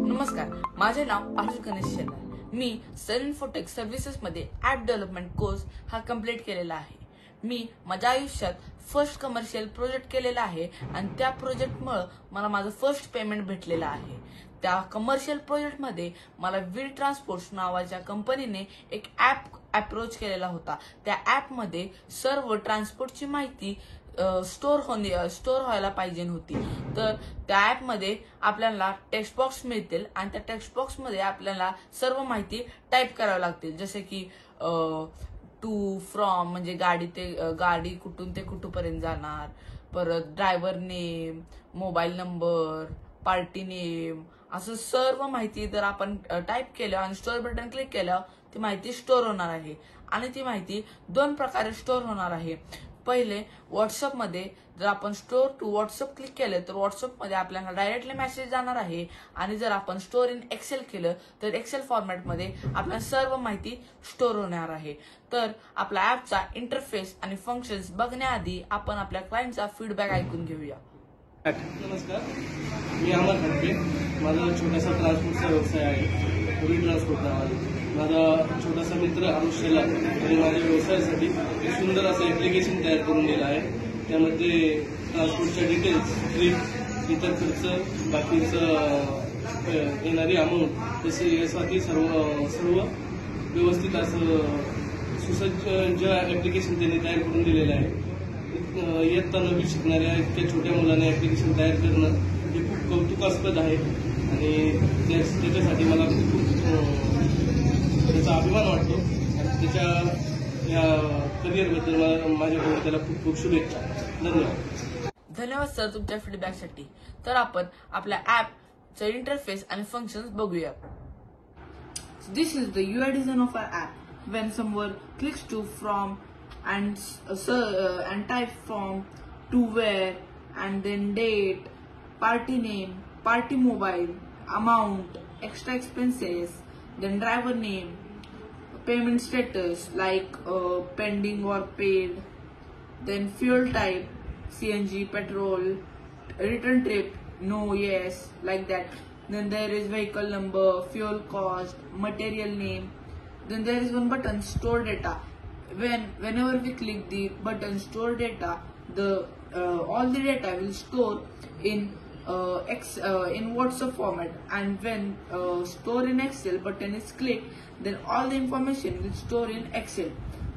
नमस्कार, माझे नाव आशुष गणेश शेलार. मी सन infotech services मध्ये ऍप डेव्हलपमेंट कोर्स हा कंप्लीट केलेला आहे. मी माझ्या आयुष्यात फर्स्ट कमर्शियल प्रोजेक्ट केलेला आहे आणि त्या प्रोजेक्टमुळे मला माझं फर्स्ट पेमेंट भेटलेलं आहे. त्या कमर्शियल प्रोजेक्ट मध्ये मला व्हील ट्रान्सपोर्ट नावाच्या कंपनीने एक ऍप अप्रोच केलेला होता. त्या ऍप मध्ये सर्व ट्रान्सपोर्टची माहिती स्टोर व्हायला पाहिजे होती. तर त्या ऍप मध्ये आपल्याला टेक्स्ट बॉक्स मिळतील आणि त्या टेक्स्ट बॉक्स मध्ये आपल्याला सर्व माहिती टाईप करावी लागतील, जसे की टू फ्रॉम म्हणजे गाडी कुठून ते कुठपर्यंत जाणार, परत driver name, mobile number, party name, असं सर्व माहिती जर आपण टाईप केलं आणि स्टोर बटन क्लिक केलं ती माहिती स्टोर होणार आहे. आणि ती माहिती दोन प्रकारे स्टोर होणार आहे. पहिले व्हॉट्सअपमध्ये जर आपण स्टोर टू व्हॉट्सअप क्लिक केलं तर व्हॉट्सअपमध्ये आपल्याला डायरेक्टली मेसेज जाणार आहे. आणि जर आपण स्टोर इन एक्सेल केलं तर एक्सेल फॉर्मॅटमध्ये आपल्याला सर्व माहिती स्टोर होणार आहे. तर आपल्या ऍपचा इंटरफेस आणि फंक्शन्स बघण्याआधी आपण आपल्या क्लायंटचा फीडबॅक ऐकून घेऊया. नमस्कार, मी अमर खडके. माझा छोटासा ट्रान्सपोर्टचा व्यवसाय आहे, व्हील ट्रान्सपोर्ट नावाने. माझा छोटासा मित्र आरुष शेलार आणि माझ्या व्यवसायासाठी एक सुंदर असं ॲप्लिकेशन तयार करून दिलं आहे. त्यामध्ये ट्रान्सपोर्टच्या डिटेल्स, ट्रिप, इतर खर्च, बाकीचं येणारी अमाऊंट, तसे यासाठी सर्व व्यवस्थित असं सुसज्ज ॲप्लिकेशन त्यांनी तयार करून दिलेलं आहे. इयत्ता 9वी शिकणाऱ्या इतक्या छोट्या मुलाने ॲप्लिकेशन तयार करणं हे खूप कौतुकास्पद आहे आणि त्याच्यासाठी मला खूप त्याचा अभिमान वाटतो. आणि त्याच्या या करिअरबद्दल माझ्याकडून त्याला खूप खूप शुभेच्छा. धन्यवाद सर तुमच्या फीडबॅकसाठी. तर आपण आपल्या ऍपचं इंटरफेस आणि फंक्शन्स बघूया. This is the UI design of our app. When someone clicks to from and type from to where and then date, party name, party mobile, amount, extra expenses, then driver name, payment status like pending or paid, then fuel type, CNG, petrol, return trip, no, yes, like that. Then there is vehicle number, fuel cost, material name. Then there is one button, store data. Whenever we click the button store data, all the data will store in WhatsApp format, and when store in Excel button is clicked, then all the information will store in Excel.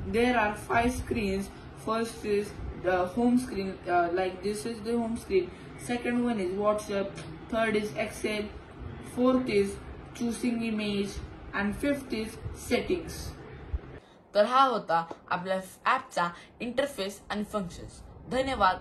There are 5 screens. First is the home screen, like this is the home screen. Second one is WhatsApp. Third is Excel. Fourth is choosing image, and fifth is settings. तर हा होता आपल्या ऍपचा interface आणि functions. धन्यवाद.